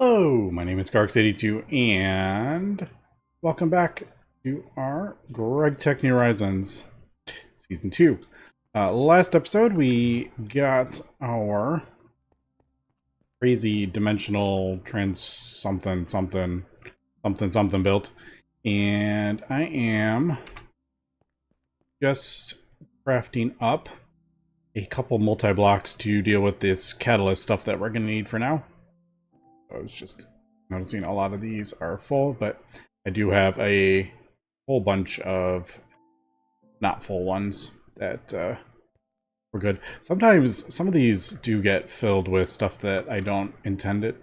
Hello, my name is GregTech and welcome back to our GregTech New Horizons Season 2. Last episode, we got our crazy dimensional trans something built, and I am just crafting up a couple multi-blocks to deal with this catalyst stuff that we're going to need for now. I was just noticing a lot of these are full, but I do have a whole bunch of not full ones that were good. Sometimes some of these do get filled with stuff that I don't intend it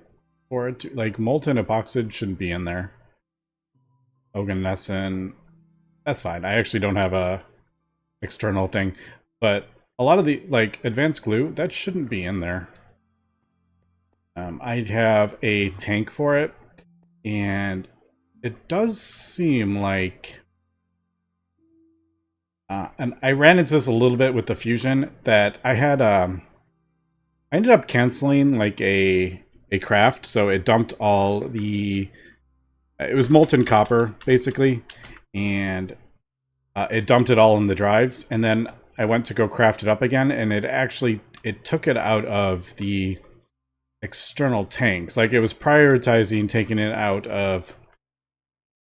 for it to. Like molten epoxide shouldn't be in there. Oganescent, that's fine. I actually don't have a external thing, but a lot of the like advanced glue that shouldn't be in there. I have a tank for it, and it does seem like and I ran into this a little bit with the fusion that I had I ended up canceling like a craft, so it dumped all the it was molten copper basically, and it dumped it all in the drives, and then I went to go craft it up again, and it took it out of the external tanks. Like it was prioritizing taking it out of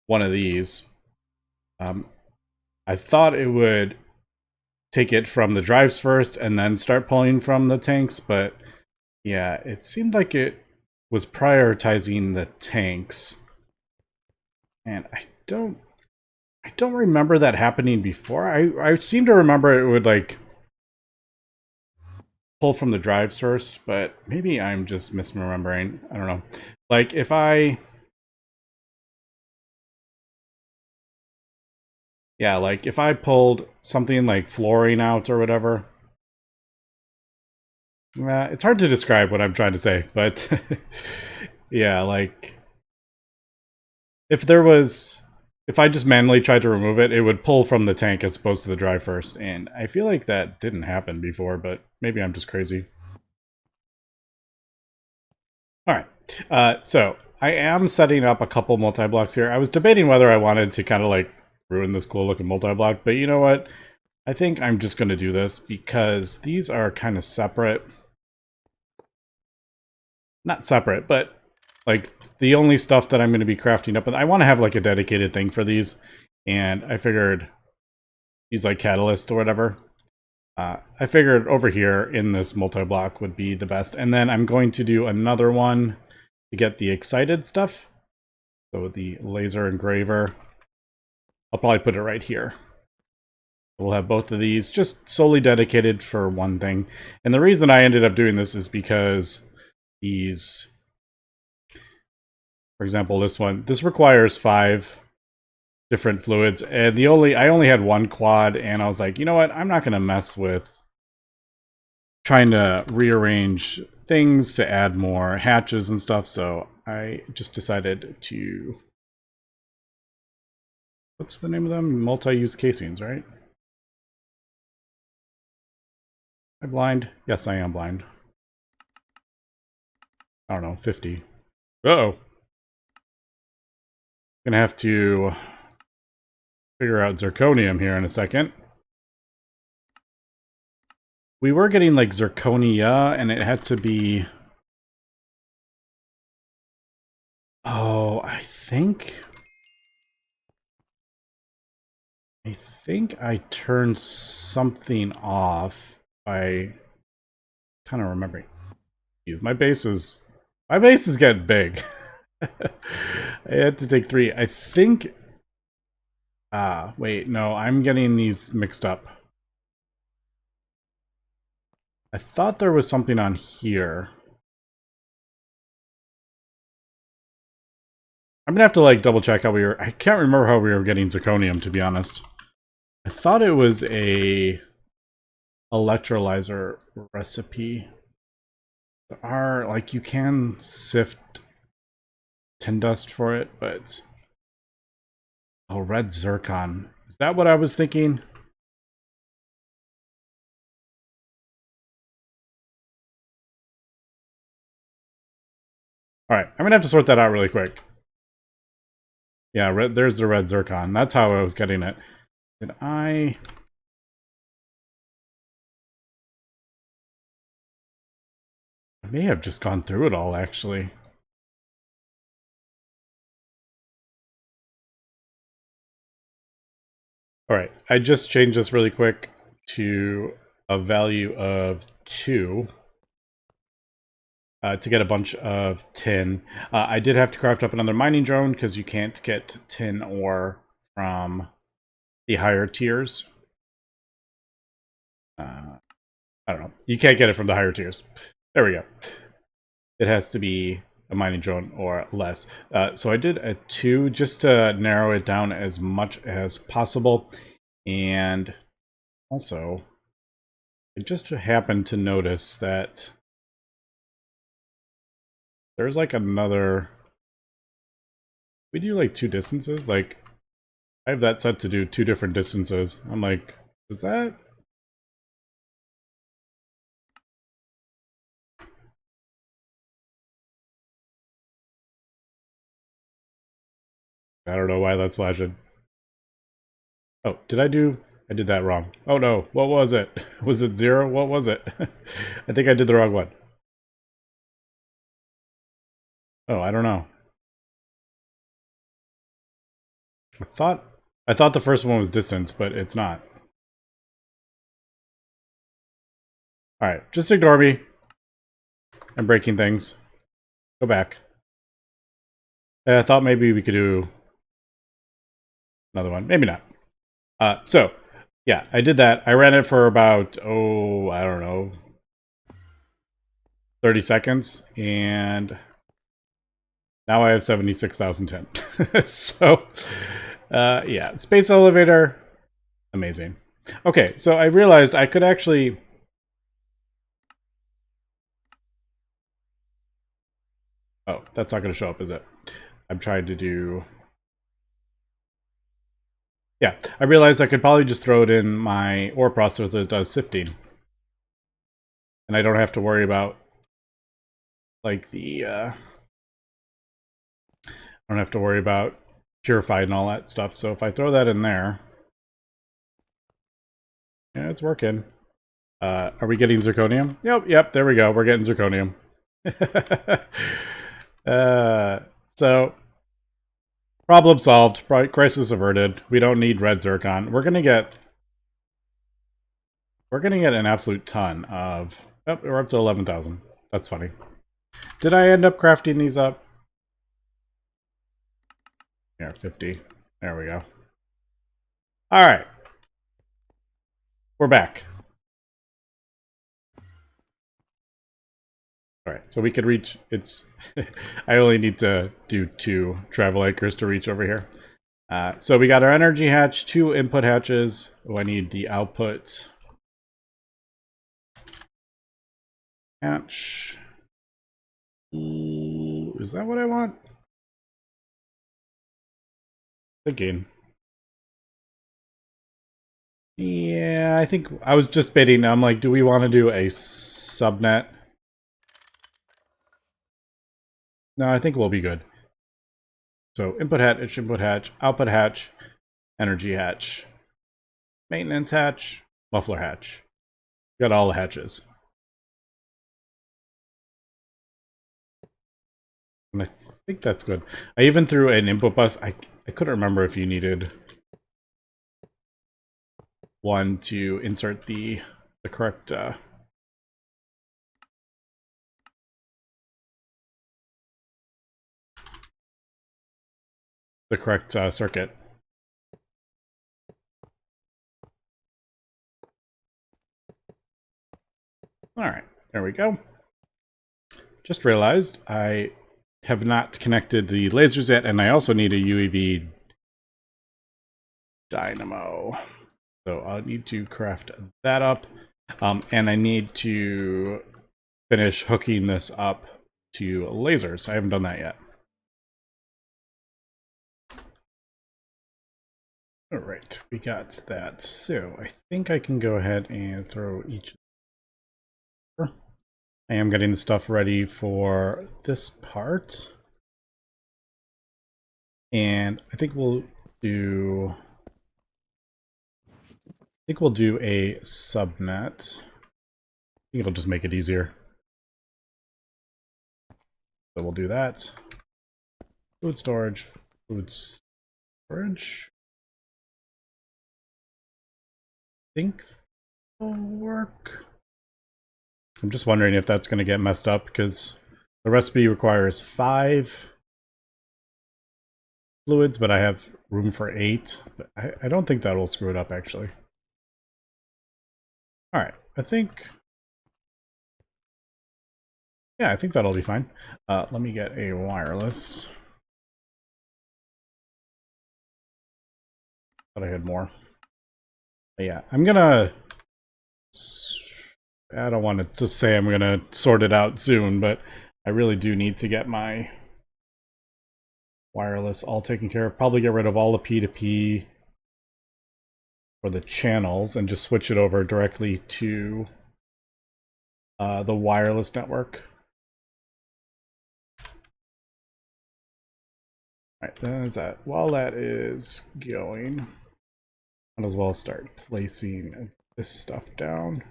one of these. I thought it would take it from the drives first and then start pulling from the tanks, but yeah, it seemed like it was prioritizing the tanks. And I don't remember that happening before. I seem to remember it would like pull from the drives first, but maybe I'm just misremembering. I don't know. Like if I yeah, like if I pulled something like flooring out or whatever, it's hard to describe what I'm trying to say, but yeah, like if I just manually tried to remove it, it would pull from the tank as opposed to the drive first, and I feel like that didn't happen before, but maybe I'm just crazy. Alright, so I am setting up a couple multi-blocks here. I was debating whether I wanted to kind of like ruin this cool looking multi-block, but you know what? I think I'm just going to do this because these are kind of separate. Not separate, but like the only stuff that I'm going to be crafting up, and I want to have like a dedicated thing for these, and I figured these like catalyst or whatever. I figured over here in this multi-block would be the best, and then I'm going to do another one to get the excited stuff. So the laser engraver, I'll probably put it right here. We'll have both of these just solely dedicated for one thing. And the reason I ended up doing this is because these, for example, this requires 5 different fluids, and I only had one quad, and I was like, you know what, I'm not going to mess with trying to rearrange things to add more hatches and stuff, so I just decided to, what's the name of them? Multi-use casings, right? Am I blind? Yes, I am blind. I don't know, 50. Uh-oh. Gonna have to figure out zirconium here in a second. We were getting like zirconia, and it had to be... Oh, I think I turned something off by kind of remembering. Jeez, my base is getting big. I had to take 3. I think wait, no, I'm getting these mixed up. I thought there was something on here. I'm gonna have to like double check how I can't remember how we were getting zirconium, to be honest. I thought it was a electrolyzer recipe. There are, like, you can sift tin dust for it, but... Oh, red zircon. Is that what I was thinking? All right, I'm gonna have to sort that out really quick. Yeah, there's the red zircon. That's how I was getting it. Did I may have just gone through it all, actually. All right, I just changed this really quick to a value of 2 to get a bunch of tin. I did have to craft up another mining drone because you can't get tin ore from the higher tiers. I don't know. You can't get it from the higher tiers. There we go. It has to be a mining drone or less. So I did a 2 just to narrow it down as much as possible. And also, I just happened to notice that there's like another... We do like 2 distances. Like, I have that set to do 2 different distances. I'm like, is that... I don't know why that's flashing. Oh, did I do... I did that wrong. Oh no, what was it? Was it 0? What was it? I think I did the wrong one. Oh, I don't know. I thought the first one was distance, but it's not. Alright, just ignore me. I'm breaking things. Go back. I thought maybe we could do another one. Maybe not. So, yeah, I did that. I ran it for about, oh, I don't know, 30 seconds. And now I have 76,010. So, yeah, space elevator, amazing. Okay, so I realized I could actually... Oh, that's not going to show up, is it? I'm trying to do... Yeah, I realized I could probably just throw it in my ore processor that does sifting. And I don't have to worry about, like, the... I don't have to worry about purified and all that stuff. So if I throw that in there... Yeah, it's working. Are we getting zirconium? Yep, there we go. We're getting zirconium. So... Problem solved. Crisis averted. We don't need red zircon. We're gonna get an absolute ton of... Oh, we're up to 11,000. That's funny. Did I end up crafting these up? Yeah, 50. There we go. Alright. We're back. Alright, so we could reach... It's... I only need to do 2 travel anchors to reach over here. So we got our energy hatch, 2 input hatches. Oh, I need the output hatch. Ooh, is that what I want? Thinking. Yeah, I think I was just bidding. I'm like, do we want to do a subnet? No, I think we'll be good. So input hatch, output hatch, energy hatch, maintenance hatch, muffler hatch. Got all the hatches. And I think that's good. I even threw an input bus. I couldn't remember if you needed one to insert the correct circuit. All right, there we go. Just realized I have not connected the lasers yet, and I also need a UEV dynamo. So I'll need to craft that up, and I need to finish hooking this up to lasers. I haven't done that yet. All right, we got that. So I think I can go ahead and throw each I am getting the stuff ready for this part. And I think we'll do a subnet. I think it'll just make it easier. So we'll do that. Food storage. I think it'll work. I'm just wondering if that's going to get messed up because the recipe requires 5 fluids, but I have room for 8. But I don't think that will screw it up, actually. Alright, I think that'll be fine. Let me get a wireless. Thought I had more. But yeah, I don't want to say I'm gonna sort it out soon, but I really do need to get my wireless all taken care of. Probably get rid of all the P2P for the channels and just switch it over directly to the wireless network. Alright, there's that. While that is going, might as well start placing this stuff down.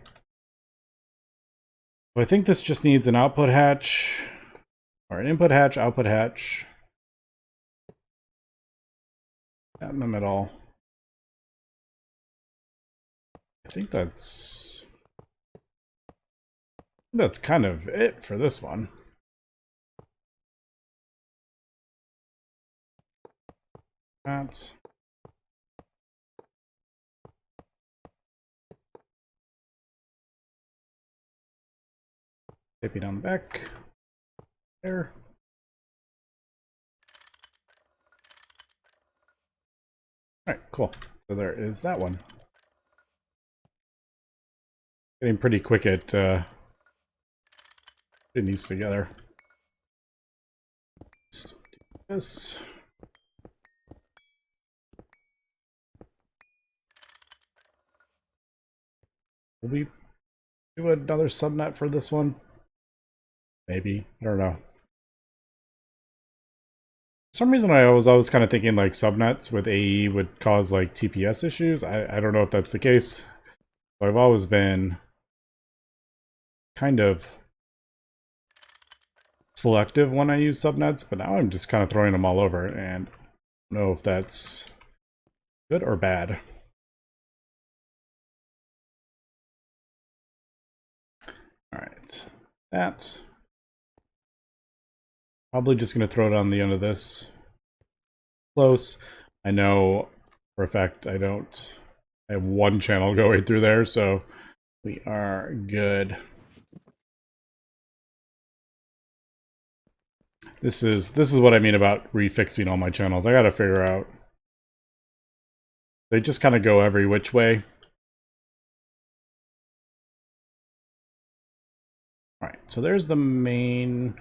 So I think this just needs an output hatch, or an input hatch, output hatch. In the middle. I think that's kind of it for this one. That. Taping down the back. There. Alright, cool. So there is that one. Getting pretty quick at putting these together. Let's do this. Will we do another subnet for this one? Maybe. I don't know. For some reason I was always kind of thinking like subnets with AE would cause like TPS issues. I don't know if that's the case. So I've always been kind of selective when I use subnets, but now I'm just kind of throwing them all over, and I don't know if that's good or bad. Alright, that. Probably just going to throw it on the end of this. Close. I know for a fact I have one channel going through there, so we are good. This is what I mean about refixing all my channels. I gotta figure out. They just kind of go every which way. Alright, so there's the main.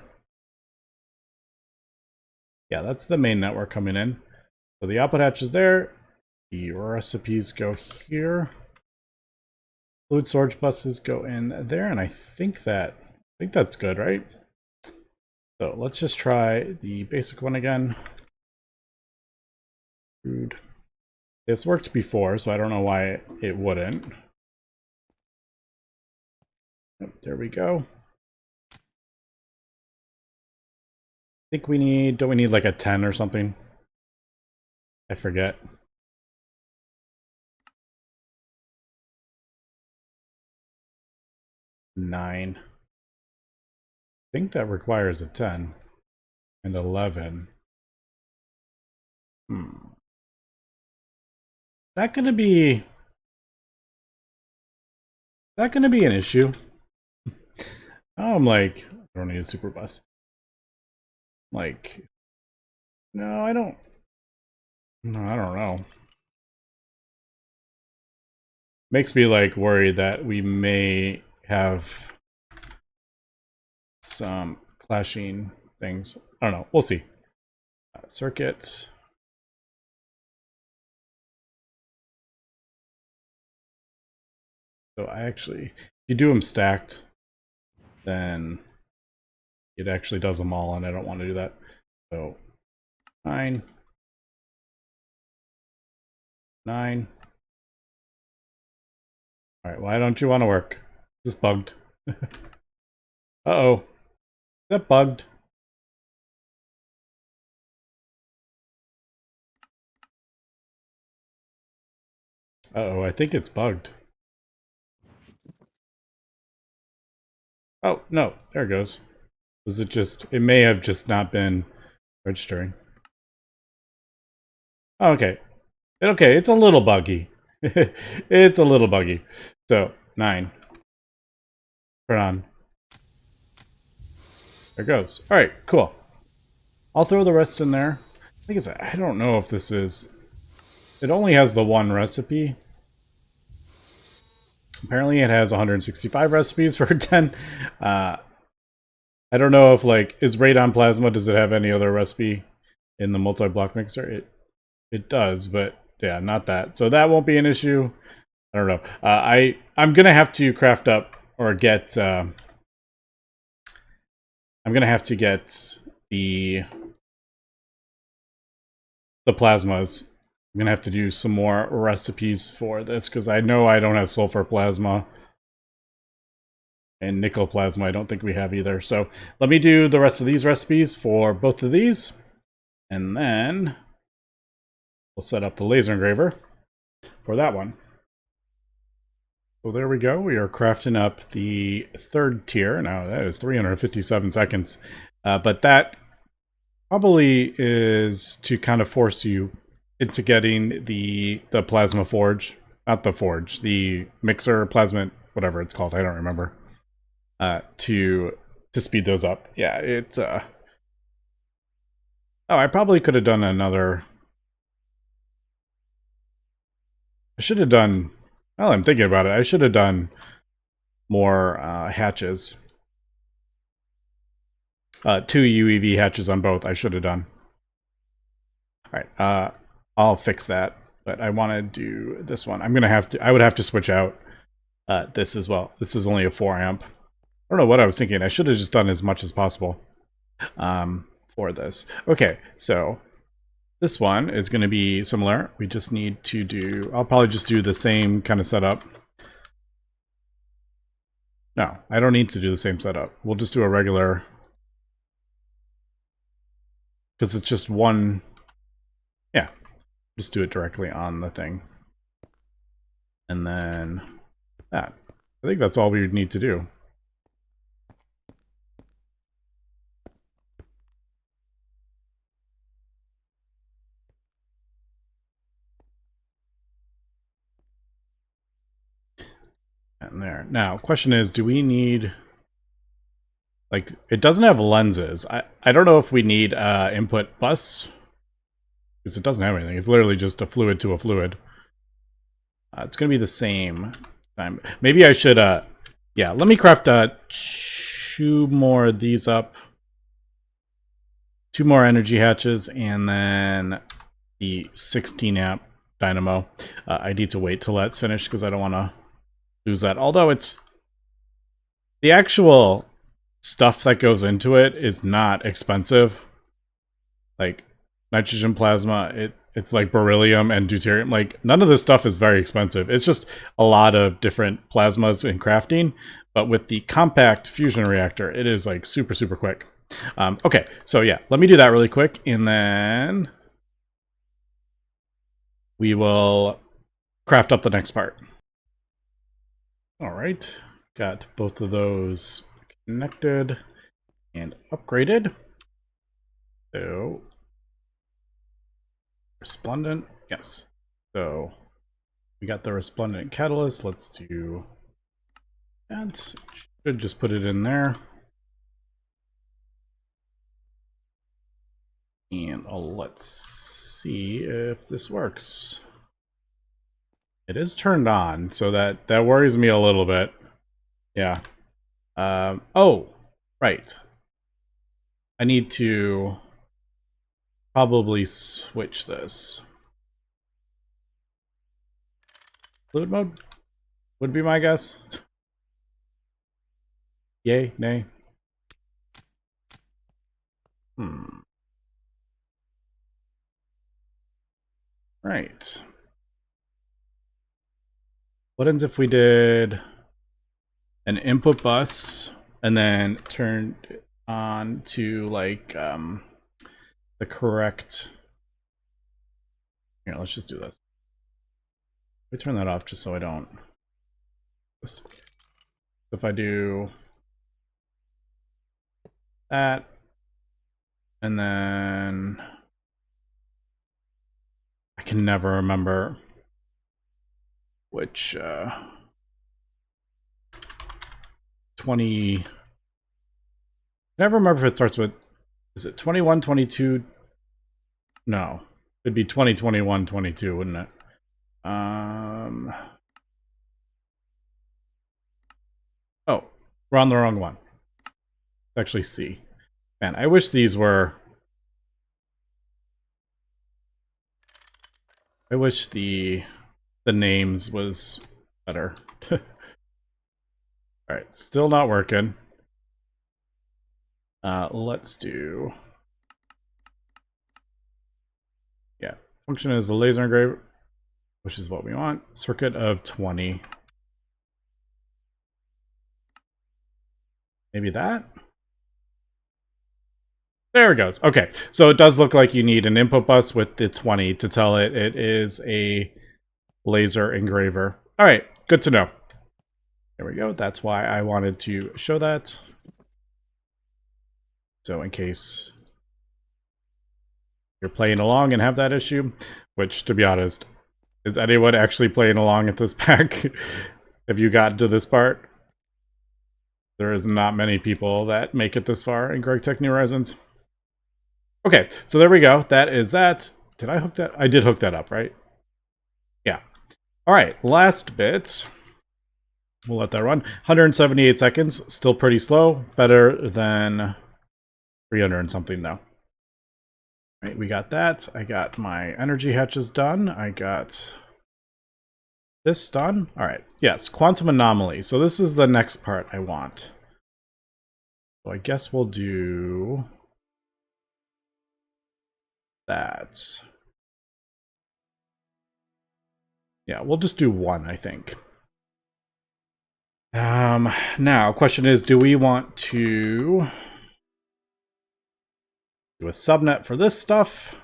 Yeah, that's the main network coming in. So the output hatch is there. The recipes go here. Fluid storage buses go in there, and I think that's good, right? So let's just try the basic one again. Food. This worked before, so I don't know why it wouldn't. Yep, there we go. I think don't we need like a 10 or something? I forget. Nine. I think that requires a 10 and 11. Is that gonna be an issue? Oh, I'm like, I don't need a super bus. Like, no, I don't. No, I don't know. Makes me like worried that we may have some clashing things. I don't know. We'll see. Circuit. So I actually, if you do them stacked, then it actually does them all, and I don't want to do that. So 9, 9. All right, why don't you want to work? Is this bugged? Uh-oh. Is that bugged? Uh-oh, I think it's bugged. Oh, no, there it goes. Was it just, it may have just not been registering. Oh, okay. Okay, it's a little buggy. It's a little buggy. So, 9. Turn on. There it goes. Alright, cool. I'll throw the rest in there. I don't know if this is... It only has the one recipe. Apparently it has 165 recipes for 10. I don't know if, like, is Radon Plasma, does it have any other recipe in the multi-block mixer? It does, but yeah, not that. So that won't be an issue. I don't know. I'm gonna have to craft up or get... I'm gonna have to get the plasmas. I'm gonna have to do some more recipes for this because I know I don't have sulfur plasma. And nickel plasma I don't think we have either. So let me do the rest of these recipes for both of these. And then we'll set up the laser engraver for that one. So there we go. We are crafting up the third tier. Now that is 357 seconds. But that probably is to kind of force you into getting the plasma forge. Not the forge. The mixer, plasma, whatever it's called. I don't remember. To speed those up. Yeah, it's oh, I probably could have done another. I should have done. Well, I'm thinking about it. I should have done more hatches. 2 UEV hatches on both. I should have done. All right. I'll fix that. But I want to do this one. I'm gonna have to. I would have to switch out this as well. This is only a 4 amp. I don't know what I was thinking. I should have just done as much as possible for this. Okay, so this one is going to be similar. We just need to do... I'll probably just do the same kind of setup. No, I don't need to do the same setup. We'll just do a regular... Because it's just one... Yeah, just do it directly on the thing. And then that. I think that's all we would need to do. And there. Now, question is, do we need... Like, it doesn't have lenses. I don't know if we need input bus. Because it doesn't have anything. It's literally just a fluid to a fluid. It's going to be the same time. Maybe I should... yeah, let me craft 2 more of these up. 2 more energy hatches, and then the 16 amp dynamo. I need to wait till that's finished because I don't want to lose that. Although it's... The actual stuff that goes into it is not expensive. Like, nitrogen plasma, it's like beryllium and deuterium. Like, none of this stuff is very expensive. It's just a lot of different plasmas in crafting. But with the compact fusion reactor, it is like super, super quick. Okay, so yeah, let me do that really quick, and then we will craft up the next part. All right, got both of those connected and upgraded. So, resplendent, yes. So, we got the resplendent catalyst. Let's do that. Should just put it in there. And let's see if this works. It is turned on, so that worries me a little bit. Yeah. Oh, right. I need to probably switch this. Fluid mode would be my guess. Yay? Nay? Right. What happens if we did an input bus and then turned on to like the correct... Here, let's just do this. Let me turn that off just so I don't... If I do that, and then I can never remember which 20... Never remember if it starts with, is it 21, 22? No, it'd be 20, 21, 22, wouldn't it? Oh, we're on the wrong one. It's actually C. Man, I wish these were... I wish the names was better. Alright, still not working. Let's do... Yeah, function is the laser engraver, which is what we want. Circuit of 20. Maybe that? There it goes. Okay, so it does look like you need an input bus with the 20 to tell it it is a laser engraver. All right, good to know. There we go. That's why I wanted to show that. So in case you're playing along and have that issue, which, to be honest, is anyone actually playing along at this pack? Have you gotten to this part? There is not many people that make it this far in GregTech New Horizons. Okay, so there we go. That is that. Did I hook that? I did hook that up, right? Yeah. All right, last bit. We'll let that run. 178 seconds. Still pretty slow. Better than 300 and something, though. All right, we got that. I got my energy hatches done. I got this done. All right. Yes, quantum anomaly. So this is the next part I want. So I guess we'll do that. Yeah, we'll just do one, I think. Now, question is, do we want to do a subnet for this stuff?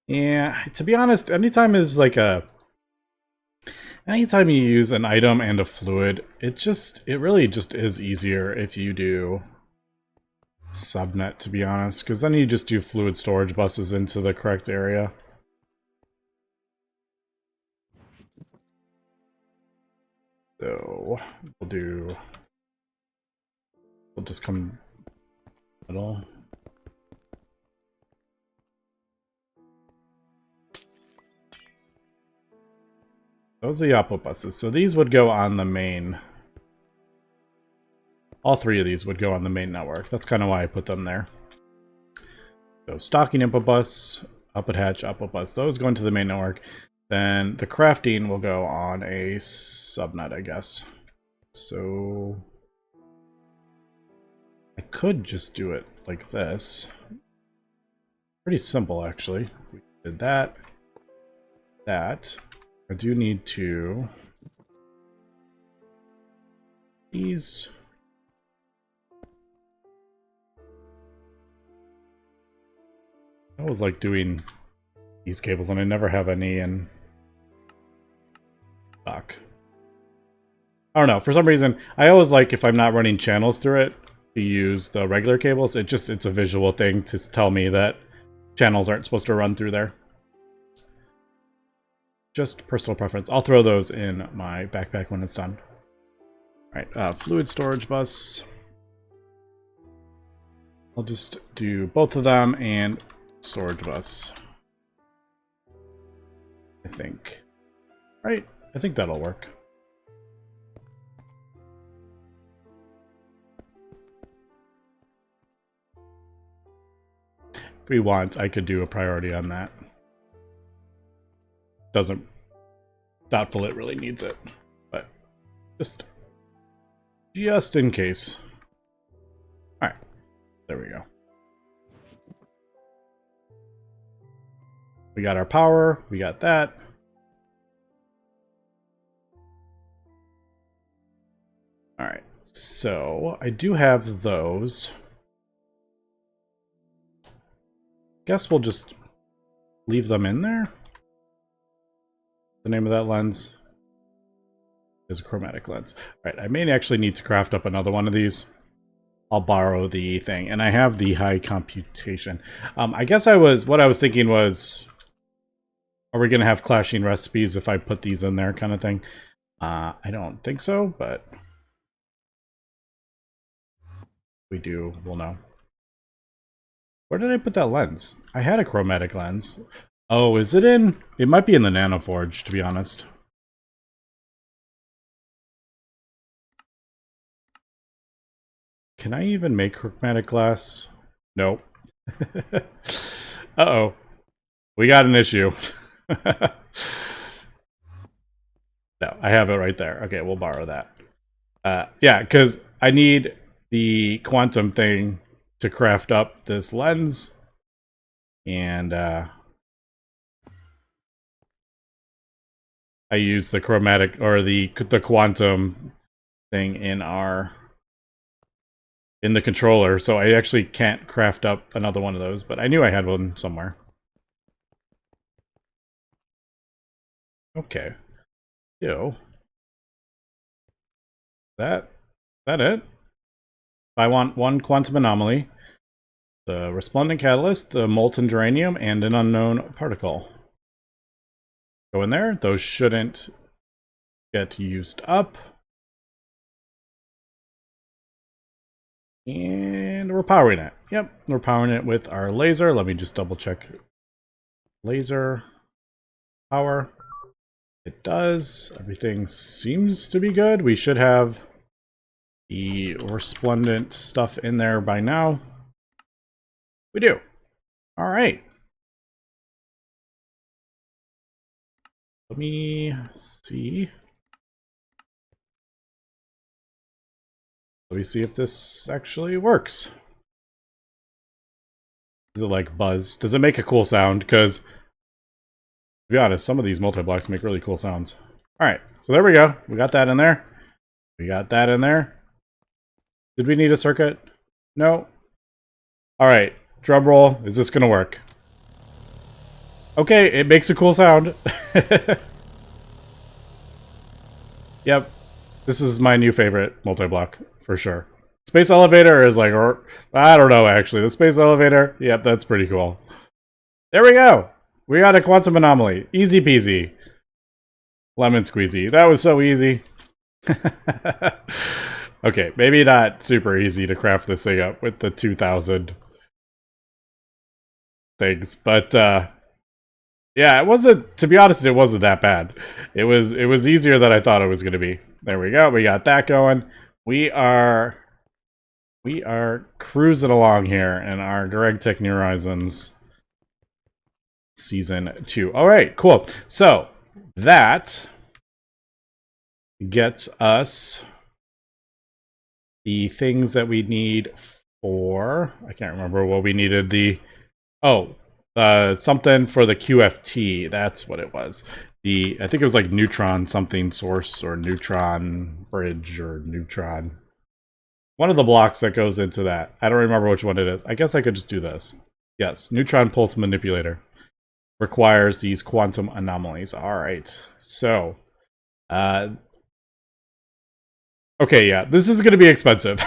Yeah, to be honest, anytime you use an item and a fluid, it really just is easier if you do subnet, to be honest, because then you just do fluid storage buses into the correct area. So we'll just come middle. Those are the output buses. So these would go on the main. All three of these would go on the main network. That's kind of why I put them there. So stocking input bus, output hatch, output bus. Those go into the main network. Then the crafting will go on a subnet, I guess. So I could just do it like this. Pretty simple, actually. We did that. I do need to... These... I always like doing these cables, and I never have any in stock. I don't know, for some reason, I always like, if I'm not running channels through it, to use the regular cables. It's a visual thing to tell me that channels aren't supposed to run through there. Just personal preference. I'll throw those in my backpack when it's done. Alright, fluid storage bus. I'll just do both of them and storage bus. I think. Right, I think that'll work. If we want, I could do a priority on that. Doesn't... Doubtful it really needs it, but Just in case. Alright, there we go. We got our power, we got that. Alright, so I do have those. Guess we'll just leave them in there. The name of that lens is a chromatic lens. Alright, I may actually need to craft up another one of these. I'll borrow the thing, and I have the high computation. I guess what I was thinking was, are we going to have clashing recipes if I put these in there kind of thing? I don't think so, but if we do, we'll know. Where did I put that lens? I had a chromatic lens. Oh, is it in? It might be in the Nanoforge, to be honest. Can I even make chromatic glass? Nope. Uh-oh. We got an issue. No, I have it right there. Okay, we'll borrow that. Yeah, because I need the quantum thing to craft up this lens. And I use the chromatic, or the quantum thing in the controller, so I actually can't craft up another one of those, but I knew I had one somewhere. Okay. So that it? I want one quantum anomaly, the resplendent catalyst, the molten geranium, and an unknown particle. Go in there. Those shouldn't get used up. And we're powering it. Yep, we're powering it with our laser. Let me just double check. Laser power. It does. Everything seems to be good. We should have the resplendent stuff in there by now. We do. All right. Let me see. Let me see if this actually works. Is it like buzz? Does it make a cool sound? Because, to be honest, some of these multi-blocks make really cool sounds. Alright, so there we go. We got that in there. We got that in there. Did we need a circuit? No. Alright, drum roll. Is this gonna work? Okay, it makes a cool sound. Yep. This is my new favorite multi-block, for sure. Space elevator is like, or I don't know actually. The space elevator, yep, that's pretty cool. There we go. We got a quantum anomaly. Easy peasy. Lemon squeezy. That was so easy. Okay, maybe not super easy to craft this thing up with the 2,000 things, but yeah, it wasn't, to be honest, it wasn't that bad. It was easier than I thought it was going to be. There we go. We got that going. We are cruising along here in our GregTech New Horizons Season 2. All right, cool. So that gets us the things that we need for, I can't remember what we needed. Something for the QFT. That's what it was. I think it was like neutron something source, or neutron bridge, or neutron. One of the blocks that goes into that. I don't remember which one it is. I guess I could just do this. Yes, neutron pulse manipulator requires these quantum anomalies. All right. So, okay, yeah, this is going to be expensive.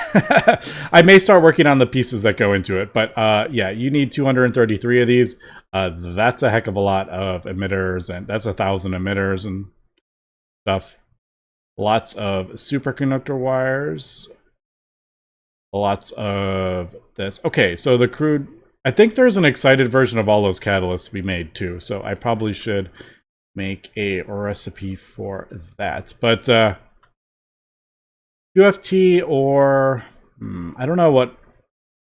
I may start working on the pieces that go into it, but yeah, you need 233 of these. That's a heck of a lot of emitters, and that's 1,000 emitters and stuff. Lots of superconductor wires. Lots of this. Okay, so the crude... I think there's an excited version of all those catalysts we made too, so I probably should make a recipe for that. But UFT or... I don't know what...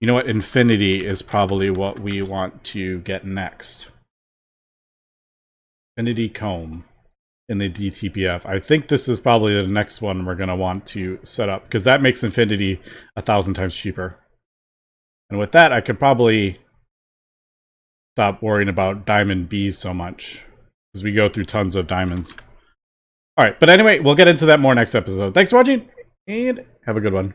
You know what? Infinity is probably what we want to get next. Infinity comb. in the DTPF. I think this is probably the next one we're going to want to set up, because that makes Infinity 1,000 times cheaper. And with that, I could probably stop worrying about diamond Bs so much, because we go through tons of diamonds. All right, but anyway, we'll get into that more next episode. Thanks for watching, and have a good one.